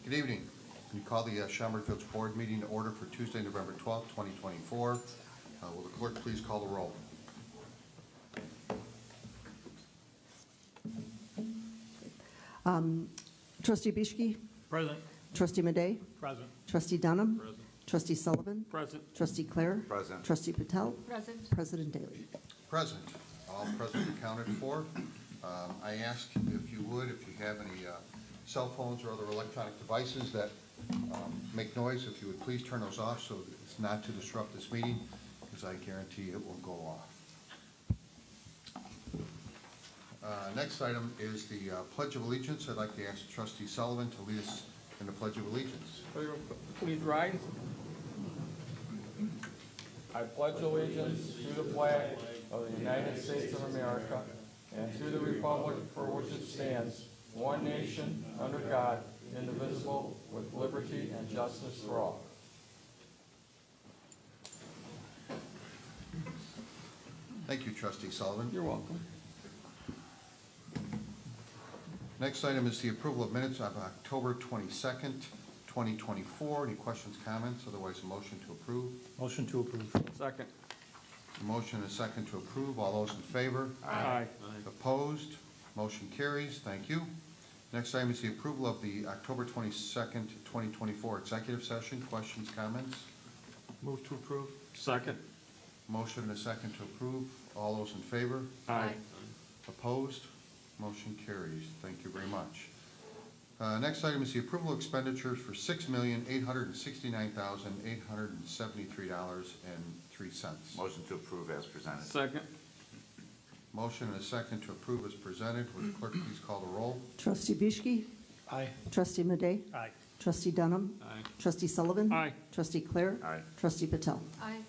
Good evening. We call the Schaumburg Village Board meeting to order for Tuesday, November 12th, 2024. Will the clerk please call the roll? Trustee Bischke? Present. Trustee Madej? Present. Trustee Dunham? Present. Trustee Sullivan? Present. Trustee Clare? Present. Trustee Patel? Present. President Daly? Present. All present accounted for. I ask if you would, if you have any cell phones or other electronic devices that make noise, if you would please turn those off so that it's not to disrupt this meeting, because I guarantee it will go off. Next item is the Pledge of Allegiance. I'd like to ask Trustee Sullivan to lead us in the Pledge of Allegiance. Please rise. I pledge allegiance to the flag of the United States of America and to the republic for which it stands, one nation, under God, indivisible, with liberty and justice for all. Thank you, Trustee Sullivan. You're welcome. Next item is the approval of minutes of October 22nd, 2024. Any questions, comments? Otherwise, a motion to approve. Motion to approve. Second. A motion and a second to approve. All those in favor? Aye. Opposed? Motion carries. Thank you. Next item is the approval of the October 22nd, 2024 executive session. Questions, comments? Move to approve. Second. Motion and a second to approve. All those in favor? Aye. Opposed? Motion carries. Thank you very much. Next item is the approval of expenditures for $6,869,873.03. Motion to approve as presented. Second. Motion and a second to approve as presented. Would the clerk please call the roll? Trustee Bischke? Aye. Trustee Madej? Aye. Trustee Dunham? Aye. Trustee Sullivan? Aye. Trustee Clare? Aye. Trustee Patel? Aye.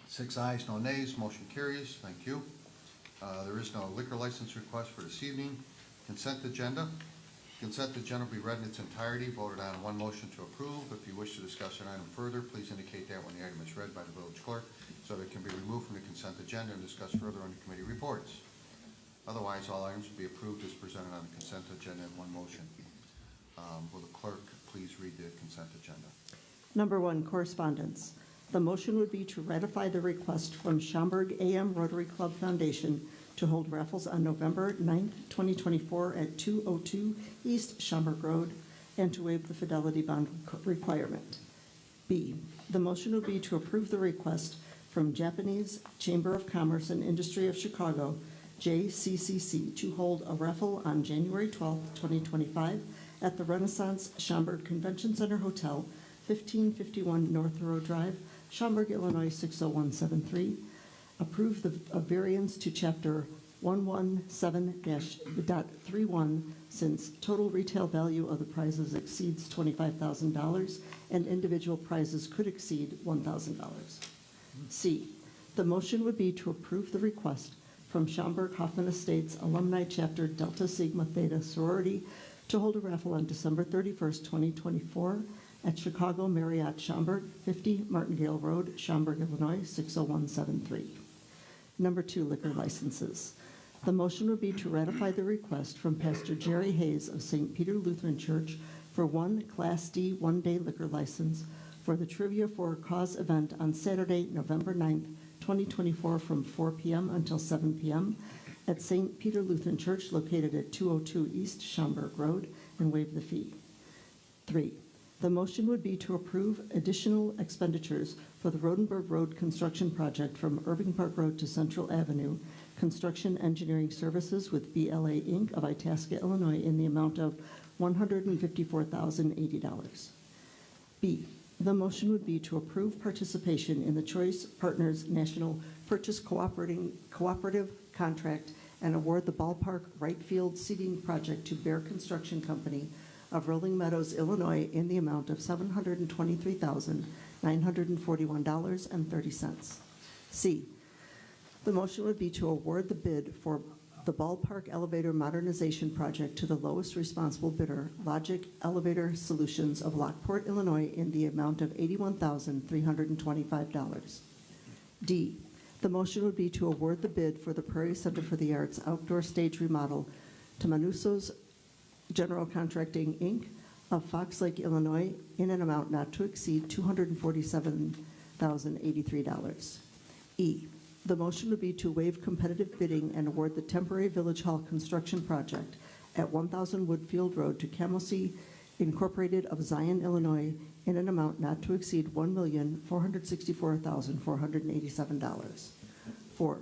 6 ayes, no nays. Motion carries. Thank you. There is no liquor license request for this evening. Consent agenda. Consent agenda will be read in its entirety, voted on in one motion to approve. If you wish to discuss an item further, please indicate that when the item is read by the village clerk so that it can be removed from the consent agenda and discussed further under committee reports. Otherwise, all items will be approved as presented on the consent agenda in one motion. Will the clerk please read the consent agenda? Number 1, correspondence. The motion would be to ratify the request from Schaumburg AM Rotary Club Foundation to hold raffles on November 9th, 2024 at 202 East Schaumburg Road and to waive the fidelity bond requirement. B, the motion would be to approve the request from Japanese Chamber of Commerce and Industry of Chicago, JCCC, to hold a raffle on January 12th, 2025 at the Renaissance Schaumburg Convention Center Hotel, 1551 North Road Drive, Schaumburg, Illinois 60173. Approve the variance to Chapter 117-.31 since total retail value of the prizes exceeds $25,000 and individual prizes could exceed $1,000. C, the motion would be to approve the request from Schaumburg Hoffman Estates Alumni Chapter Delta Sigma Theta Sorority to hold a raffle on December 31st, 2024 at Chicago Marriott Schaumburg, 50 Martingale Road, Schaumburg, Illinois 60173. Number 2, liquor licenses. The motion would be to ratify the request from Pastor Jerry Hayes of St. Peter Lutheran Church for one Class D one-day liquor license for the Trivia for a Cause event on Saturday, November 9th, 2024 from 4 p.m. until 7 p.m. at St. Peter Lutheran Church located at 202 East Schaumburg Road and waive the fee. 3, the motion would be to approve additional expenditures for the Rodenberg Road construction project from Irving Park Road to Central Avenue, construction engineering services with BLA Inc. of Itasca, Illinois in the amount of $154,080. B, the motion would be to approve participation in the Choice Partners National Purchase Cooperative Contract and award the ballpark right field seating project to Bear Construction Company of Rolling Meadows, Illinois in the amount of $723,941.30. C, the motion would be to award the bid for the ballpark elevator modernization project to the lowest responsible bidder, Logic Elevator Solutions of Lockport, Illinois in the amount of $81,325. D, the motion would be to award the bid for the Prairie Center for the Arts outdoor stage remodel to Manusso's General Contracting, Inc. of Fox Lake, Illinois, in an amount not to exceed $247,083. E, the motion would be to waive competitive bidding and award the temporary Village Hall construction project at 1000 Woodfield Road to Camosi Incorporated of Zion, Illinois, in an amount not to exceed $1,464,487. 4,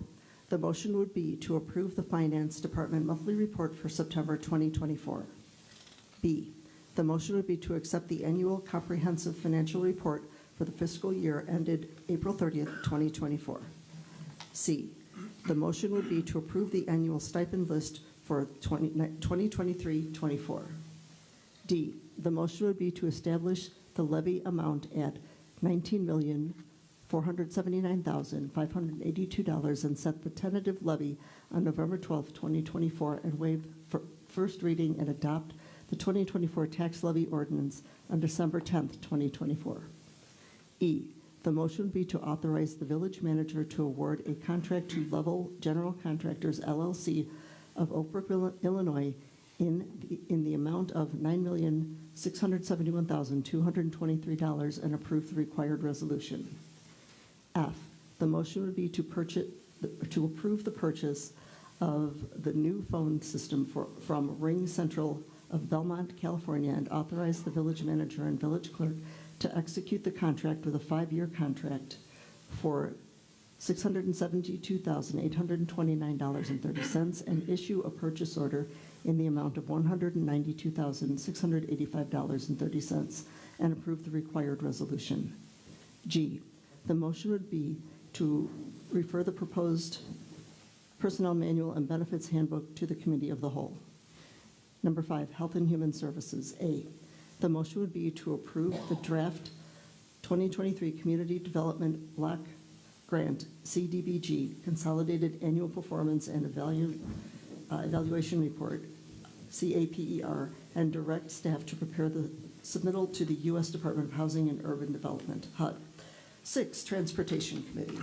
the motion would be to approve the Finance Department monthly report for September 2024. B, the motion would be to accept the annual comprehensive financial report for the fiscal year ended April 30th, 2024. C, the motion would be to approve the annual stipend list for 2023-24. D, the motion would be to establish the levy amount at $19,479,582 and set the tentative levy on November 12th, 2024, and waive first reading and adopt the 2024 tax levy ordinance on December 10th, 2024. E, the motion would be to authorize the village manager to award a contract to Level General Contractors, LLC of Oak Brook, Illinois, in the amount of $9,671,223 and approve the required resolution. F, the motion would be to approve the purchase of the new phone system from Ring Central of Belmont, California, and authorize the village manager and village clerk to execute the contract with a 5-year contract for $672,829.30 and issue a purchase order in the amount of $192,685.30 and approve the required resolution. G, the motion would be to refer the proposed personnel manual and benefits handbook to the committee of the whole. Number 5, Health and Human Services. A, the motion would be to approve the draft 2023 Community Development Block Grant, CDBG, Consolidated Annual Performance and Evaluation Report, CAPER, and direct staff to prepare the submittal to the U.S. Department of Housing and Urban Development, HUD. 6, Transportation Committee.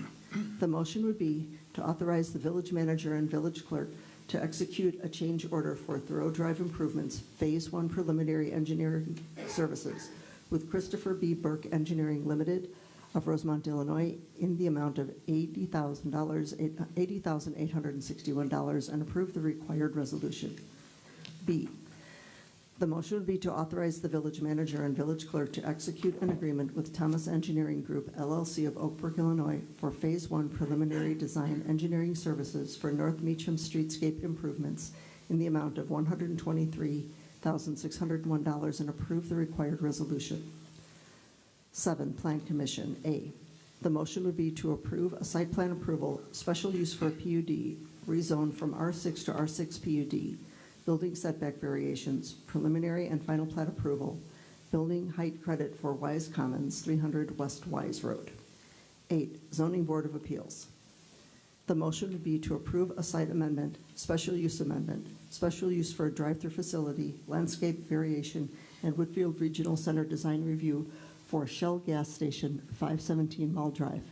The motion would be to authorize the village manager and village clerk to execute a change order for Thoreau Drive Improvements, Phase 1 Preliminary Engineering Services with Christopher B. Burke Engineering Limited of Rosemont, Illinois, in the amount of $80,861 and approve the required resolution. B, the motion would be to authorize the village manager and village clerk to execute an agreement with Thomas Engineering Group, LLC of Oak Brook, Illinois, for Phase 1 Preliminary Design Engineering Services for North Meacham Streetscape improvements in the amount of $123,601 and approve the required resolution. 7, Plan Commission. A, the motion would be to approve a site plan approval, special use for a PUD, rezone from R6 to R6 PUD, building setback variations, preliminary and final plat approval, building height credit for Wise Commons, 300 West Wise Road. 8, Zoning Board of Appeals. The motion would be to approve a site amendment, special use for a drive-through facility, landscape variation, and Woodfield Regional Center design review for Shell Gas Station, 517 Mall Drive.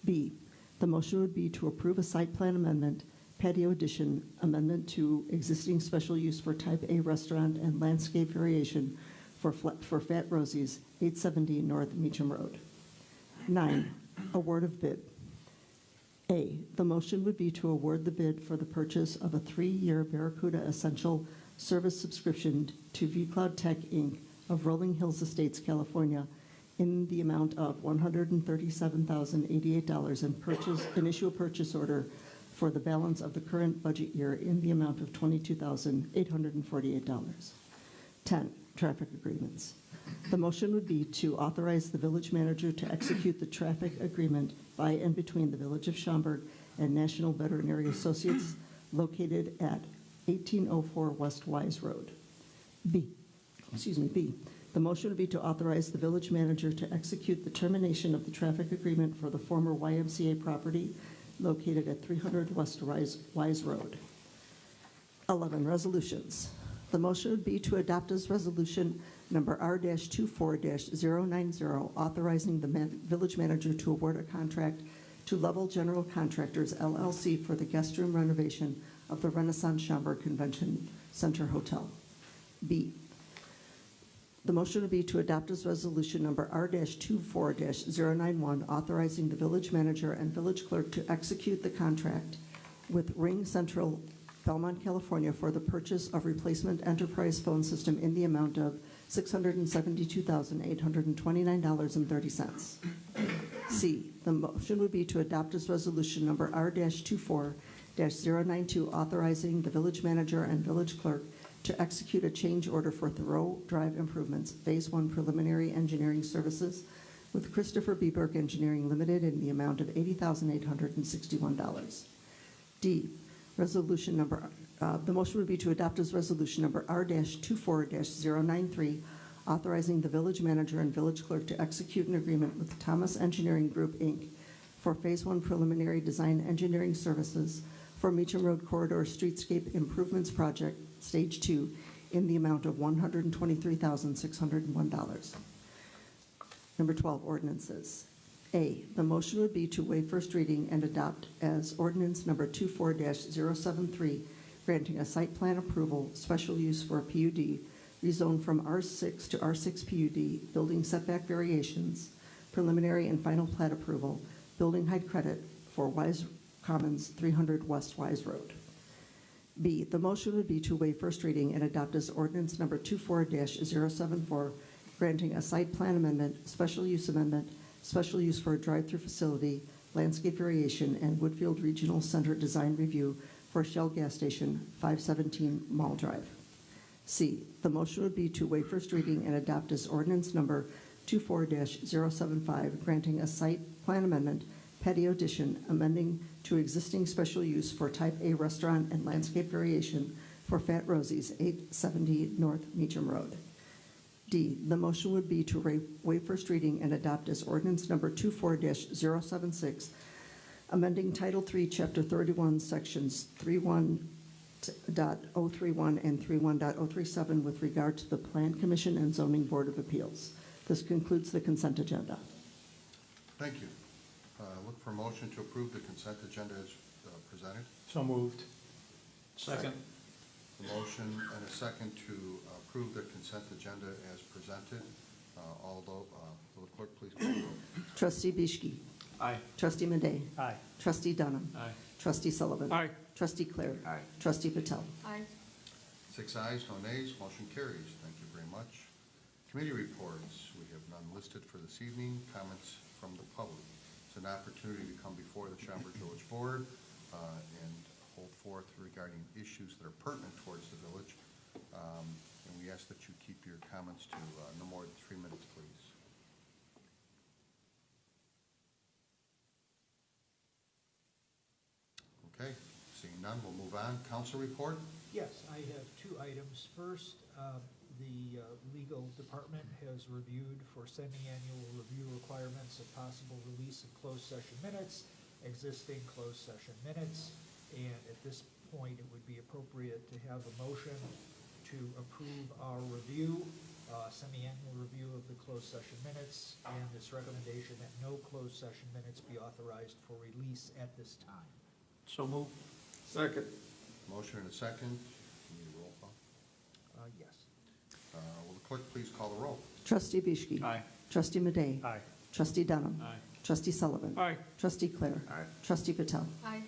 B, the motion would be to approve a site plan amendment, patio addition, amendment to existing special use for Type A restaurant and landscape variation for Fat Rosie's, 870 North Meacham Road. 9, award of bid. A, the motion would be to award the bid for the purchase of a 3-year Barracuda Essential Service subscription to vCloud Tech, Inc. of Rolling Hills Estates, California, in the amount of $137,088 and issue a purchase order for the balance of the current budget year in the amount of $22,848. 10, traffic agreements. The motion would be to authorize the village manager to execute the traffic agreement by and between the Village of Schaumburg and National Veterinary Associates located at 1804 West Wise Road. B, the motion would be to authorize the village manager to execute the termination of the traffic agreement for the former YMCA property located at 300 West Wise Road. 11, resolutions. The motion would be to adopt as resolution number R-24-090, authorizing the village manager to award a contract to Level General Contractors, LLC, for the guest room renovation of the Renaissance Schaumburg Convention Center Hotel. B, the motion would be to adopt as resolution number R-24-091, authorizing the village manager and village clerk to execute the contract with Ring Central, Belmont, California, for the purchase of replacement enterprise phone system in the amount of $672,829.30. C, the motion would be to adopt as resolution number R-24-092, authorizing the village manager and village clerk to execute a change order for Thoreau Drive improvements, Phase 1 preliminary engineering services with Christopher B. Burke Engineering Limited in the amount of $80,861. D, resolution number, the motion would be to adopt as resolution number R-24-093, authorizing the village manager and village clerk to execute an agreement with Thomas Engineering Group, Inc. for Phase 1 preliminary design engineering services for Meacham Road Corridor Streetscape Improvements Project, Stage 2, in the amount of $123,601. Number 12, ordinances. A, the motion would be to waive first reading and adopt as ordinance number 24-073, granting a site plan approval, special use for a PUD, rezoned from R6 to R6 PUD, building setback variations, preliminary and final plat approval, building height credit for Wise Commons 300 West Wise Road. B, the motion would be to waive first reading and adopt as ordinance number 24-074, granting a site plan amendment, special use for a drive-through facility, landscape variation, and Woodfield Regional Center design review for Shell Gas Station, 517 Mall Drive. C, the motion would be to waive first reading and adopt as ordinance number 24-075, granting a site plan amendment, patio addition, amending to existing special use for type A restaurant and landscape variation for Fat Rosie's, 870 North Meacham Road. D, the motion would be to waive first reading and adopt as ordinance number 24-076, amending Title III, Chapter 31, Sections 31.031 and 31.037 with regard to the Plan Commission and Zoning Board of Appeals. This concludes the consent agenda. Thank you. Look for a motion to approve the consent agenda as presented. So moved. Second. A motion and a second to approve the consent agenda as presented. Will the clerk please call the roll? Trustee Bischke. Aye. Trustee Madej. Aye. Trustee Dunham. Aye. Trustee Sullivan. Aye. Trustee Clare. Aye. Trustee Patel. Aye. 6 ayes, no nays, motion carries. Thank you very much. Committee reports, we have none listed for this evening. Comments from the public. It's an opportunity to come before the Schaumburg Village Board and hold forth regarding issues that are pertinent towards the village. And we ask that you keep your comments to no more than 3 minutes, please. Okay, seeing none, we'll move on. Council report? Yes, I have 2 items. First, the legal department has reviewed for semi-annual review requirements of possible release of closed session minutes, existing closed session minutes, and at this point, it would be appropriate to have a motion to approve our review, semi-annual review of the closed session minutes, and this recommendation that no closed session minutes be authorized for release at this time. So moved. Second. Motion and a second. Need a roll call? Yes. Will the clerk please call the roll? Trustee Bischke. Aye. Trustee Madej. Aye. Trustee Dunham. Aye. Trustee Sullivan. Aye. Trustee Clare. Aye. Trustee Patel. Aye.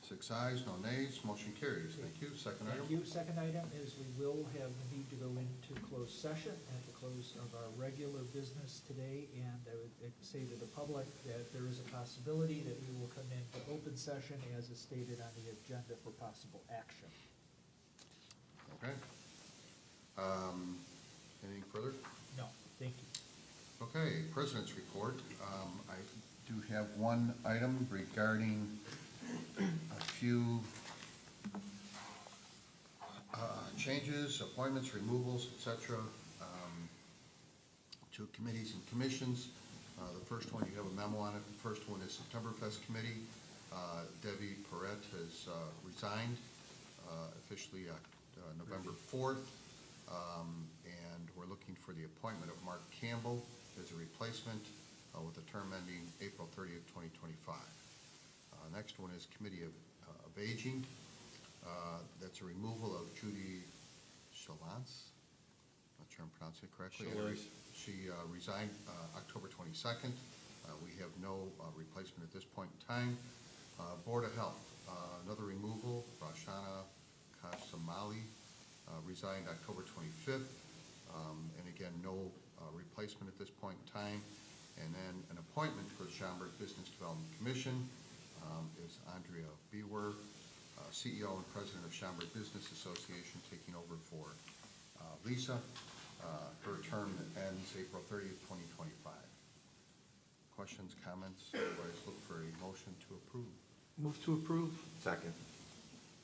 6 ayes, no nays, motion carries. Thank you. Second item? Thank you. Second item is we will have the need to go into closed session at the close of our regular business today, and I would say to the public that there is a possibility that we will come into open session as is stated on the agenda for possible action. Okay. Anything further? No, thank you. Okay, President's report. I do have one item regarding a few changes, appointments, removals, etc., to committees and commissions. The first one, you have a memo on it. The first one is Septemberfest Committee. Debbie Perret has resigned officially November 4th, and we're looking for the appointment of Mark Campbell as a replacement with a term ending April 30th, 2025. Next one is Committee of Aging. That's a removal of Judy Chalance. Not sure I'm pronouncing it correctly. Chalance. She resigned October 22nd. We have no replacement at this point in time. Board of Health, another removal, Rashana Kasamali, resigned October 25th. And again, no replacement at this point in time. And then an appointment for the Schaumburg Business Development Commission is Andrea Bewer, CEO and President of Schaumburg Business Association, taking over for Lisa. Her term ends April 30th, 2025. Questions, comments? Otherwise, look for a motion to approve. Move to approve. Second.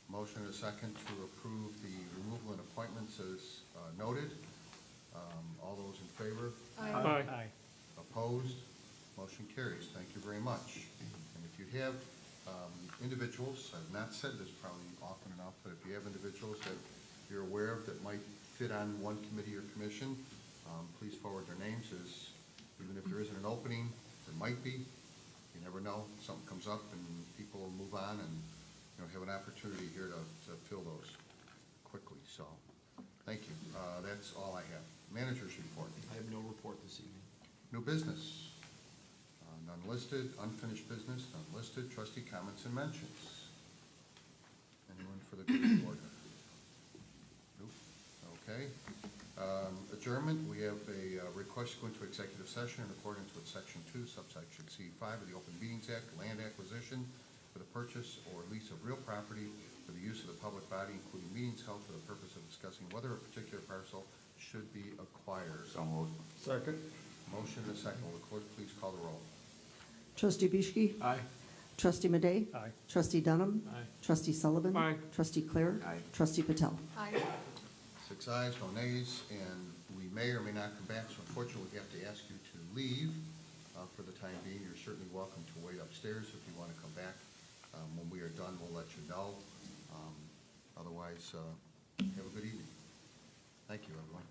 Motion and a second to approve the removal and appointments as noted. All those in favor? Aye. Opposed? Motion carries. Thank you very much. And if you have individuals, I've not said this probably often enough, but if you have individuals that you're aware of that might fit on one committee or commission, please forward their names, as even if there isn't an opening, there might be. You never know. Something comes up and people will move on and, have an opportunity here to fill those quickly. So, thank you. That's all I have. Manager's report. I have no report this evening. New business. None listed. Unfinished business. None listed. Trustee comments and mentions. Anyone for the good of the order? Nope. Okay. Adjournment. We have a request to go into executive session in accordance with Section 2, subsection C5 of the Open Meetings Act, land acquisition for the purchase or lease of real property for the use of the public body, including meetings held for the purpose of discussing whether a particular parcel should be acquired. So moved. Second. Motion and a second. Will the clerk please call the roll? Trustee Bischke? Aye. Trustee Madej? Aye. Trustee Dunham? Aye. Trustee Sullivan? Aye. Trustee Clare? Aye. Trustee Patel? 6 ayes, no nays, and we may or may not come back, so unfortunately we have to ask you to leave for the time being. You're certainly welcome to wait upstairs if you want to come back. When we are done, we'll let you know. Otherwise, have a good evening. Thank you, everyone.